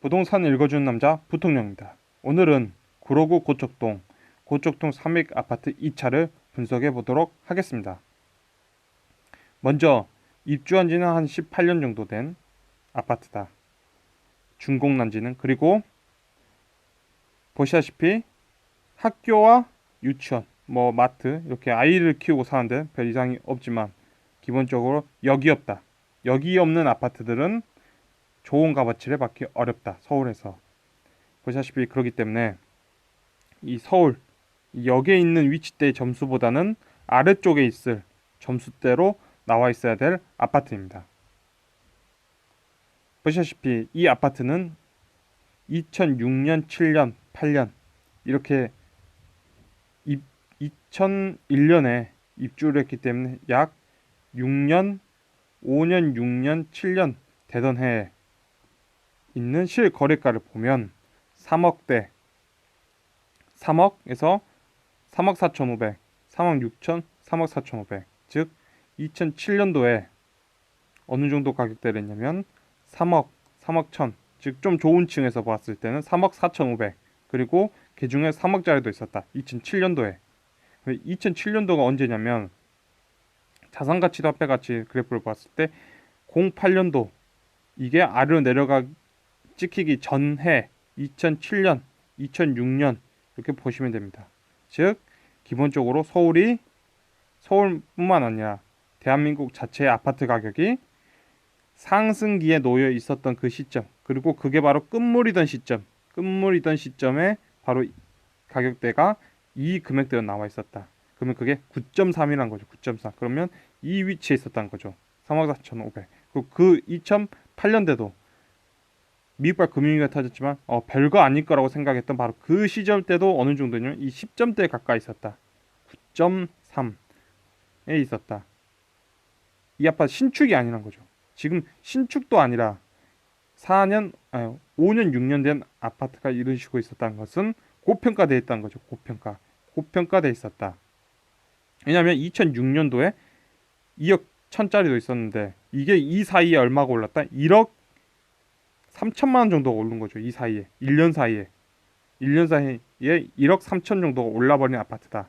부동산 읽어주는 남자 부통령입니다. 오늘은 구로구 고척동 300아파트 2차를 분석해 보도록 하겠습니다. 먼저 입주한 지는 한 18년 정도 된 아파트다. 준공난지는 그리고 보시다시피 학교와 유치원, 마트 이렇게 아이를 키우고 사는데 별 이상이 없지만 기본적으로 역이 없다. 역이 없는 아파트들은 좋은 값어치를 받기 어렵다. 서울에서. 보시다시피 그렇기 때문에 이 서울 역에 있는 위치대의 점수보다는 아래쪽에 있을 점수대로 나와 있어야 될 아파트입니다. 보시다시피 이 아파트는 2006년, 7년, 8년 이렇게 2001년에 입주를 했기 때문에 약 6년, 5년, 6년, 7년 되던 해에 있는 실거래가를 보면 3억대, 3억에서 3억 4,500, 3억 6천, 3억 4,500. 즉 2007년도에 어느 정도 가격대를 했냐면 3억, 3억 1천. 즉 좀 좋은 층에서 봤을 때는 3억 4,500. 그리고 그 중에 3억짜리도 있었다. 2007년도에. 2007년도가 언제냐면 자산가치도 화폐가치 그래프를 봤을 때 08년도 이게 아래로 내려가 찍히기 전해 2007년, 2006년 이렇게 보시면 됩니다. 즉 기본적으로 서울뿐만 아니라 대한민국 자체의 아파트 가격이 상승기에 놓여 있었던 그 시점, 그리고 그게 바로 끝물이던 시점에 바로 가격대가 이 금액대로 나와 있었다. 그러면 그게 9.3이란 거죠. 9.3. 그러면 이 위치에 있었다는 거죠. 3억 4,500. 그 2008년대도 미국발 금융위기가 터졌지만 별거 아닐 거라고 생각했던 바로 그 시절 때도 어느 정도냐면 이 10점대에 가까이 있었다. 9.3에 있었다. 이 아파트 신축이 아니란 거죠. 지금 신축도 아니라 5년, 6년 된 아파트가 이런 식으로 있었다는 것은 고평가되어 있다는 거죠. 고평가되어 있었다. 왜냐하면 2006년도에 2억 1천짜리도 있었는데 이게 이 사이에 얼마가 올랐다? 1억 3천만 원 정도가 오른 거죠. 이 사이에 1년 사이에 1억 3천 정도가 올라버린 아파트다.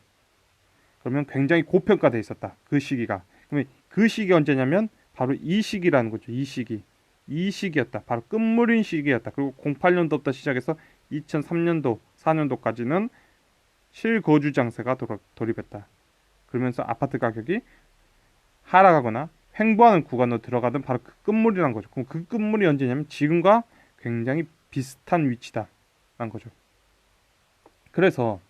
그러면 굉장히 고평가돼 있었다. 그 시기가. 그러면 그 시기 언제냐면 바로 이 시기라는 거죠. 이 시기였다. 바로 끝물인 시기였다. 그리고 08년도부터 시작해서 2003년도, 4년도까지는 실거주 장세가 돌입했다. 그러면서 아파트 가격이 하락하거나 횡보하는 구간으로 들어가던 바로 그 끝물이란 거죠. 그럼 그 끝물이 언제냐면 지금과 굉장히 비슷한 위치다라는 거죠. 그래서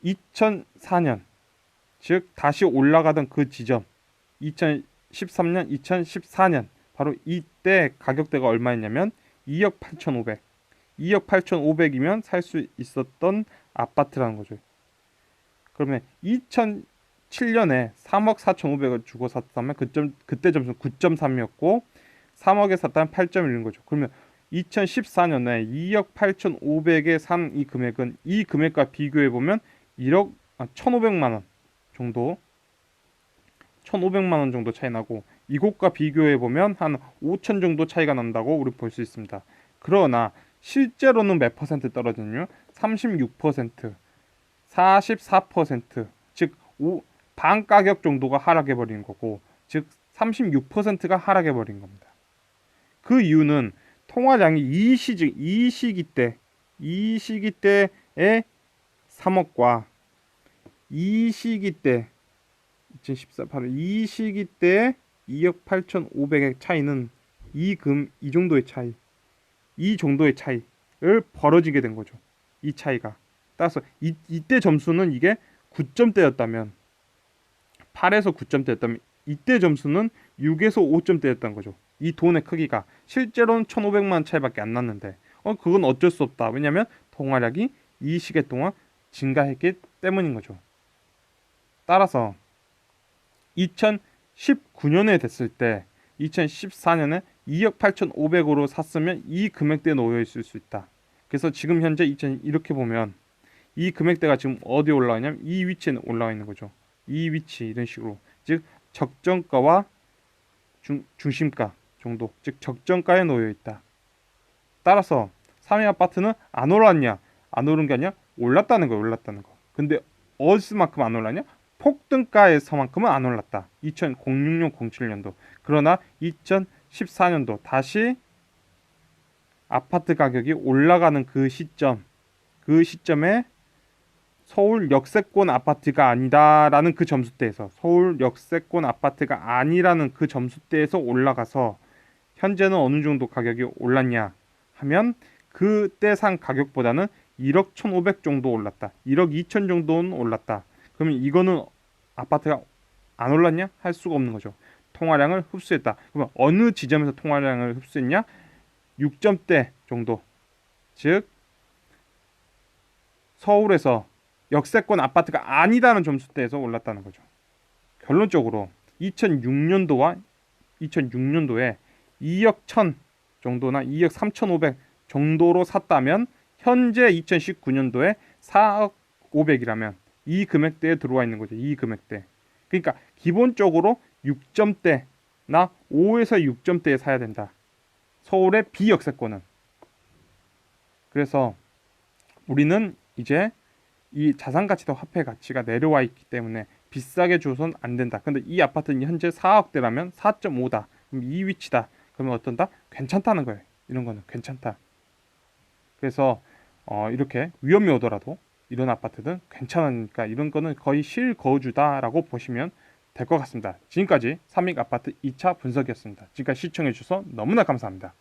2004년, 즉 다시 올라가던 그 지점, 2013년, 2014년 바로 이때 가격대가 얼마였냐면 2억 8,500. 2억 8,500이면 살 수 있었던 아파트라는 거죠. 그러면 2007년에 3억 4,500을 주고 샀다면 그때 점수는 9.3이었고 3억에 샀다면 8.1인 거죠. 그러면 2014년에 2억 8,500에 산 이 금액은 이 금액과 비교해 보면 1,500만 원 정도 1,500만 원 정도 차이 나고 이곳과 비교해 보면 한 5천 정도 차이가 난다고 우리 볼 수 있습니다. 그러나 실제로는 몇 퍼센트 떨어지냐면 36%, 44%, 즉 반 가격 정도가 하락해 버린 거고, 즉 36%가 하락해 버린 겁니다. 그 이유는 통화량이 이 시기 때의 3억과 이 시기 때 2014 바로 이 시기 때 2억 8,500의 차이는 이 정도의 차이를 벌어지게 된 거죠. 이 차이가. 따라서 이때 점수는 이게 9점대였다면 8에서 9점대였다면 이때 점수는 6에서 5점대였던 거죠. 이 돈의 크기가 실제로는 1,500만 원 차이밖에 안 났는데 그건 어쩔 수 없다. 왜냐하면 통화량이 이 시기 동안 증가했기 때문인 거죠. 따라서 2019년에 됐을 때 2014년에 2억 8,500으로 샀으면 이 금액대에 놓여 있을 수 있다. 그래서 지금 현재 이렇게 보면 이 금액대가 지금 어디에 올라와 있냐면 이 위치에 올라와 있는 거죠. 이 위치 이런 식으로. 즉 적정가와 중심가 정도. 즉 적정가에 놓여 있다. 따라서 3위 아파트는 안 올랐냐? 안 오른 게 아니라 올랐다는 거예요. 올랐다는 거. 근데 어디서만큼 안 올랐냐? 폭등가에서만큼은 안 올랐다. 2006년, 07년도. 그러나 2014년도 다시 아파트 가격이 올라가는 그 시점에 서울 역세권 아파트가 아니다라는 그 점수대에서 서울 역세권 아파트가 아니라는 그 점수대에서 올라가서 현재는 어느 정도 가격이 올랐냐 하면 그때 산 가격보다는 1억 1,500 정도 올랐다. 1억 2천 정도는 올랐다. 그러면 이거는 아파트가 안 올랐냐? 할 수가 없는 거죠. 통화량을 흡수했다. 그러면 어느 지점에서 통화량을 흡수했냐? 6점대 정도. 즉 서울에서 역세권 아파트가 아니다는 점수대에서 올랐다는 거죠. 결론적으로 2006년도에 2억 1천 정도나 2억 3,500 정도로 샀다면 현재 2019년도에 4억 500이라면 이 금액대에 들어와 있는 거죠. 이 금액대. 그러니까 기본적으로 6점대나 5에서 6점대에 사야 된다. 서울의 비역세권은. 그래서 우리는 이제 이 자산가치도 화폐 가치가 내려와 있기 때문에 비싸게 줘선 안 된다. 근데 이 아파트는 현재 4억대라면 4.5다. 그럼 이 위치다. 그러면 어떤다? 괜찮다는 거예요. 이런 거는 괜찮다. 그래서 이렇게 위험이 오더라도 이런 아파트는 괜찮으니까 이런 거는 거의 실거주다라고 보시면 될 것 같습니다. 지금까지 삼익 아파트 2차 분석이었습니다. 지금까지 시청해 주셔서 너무나 감사합니다.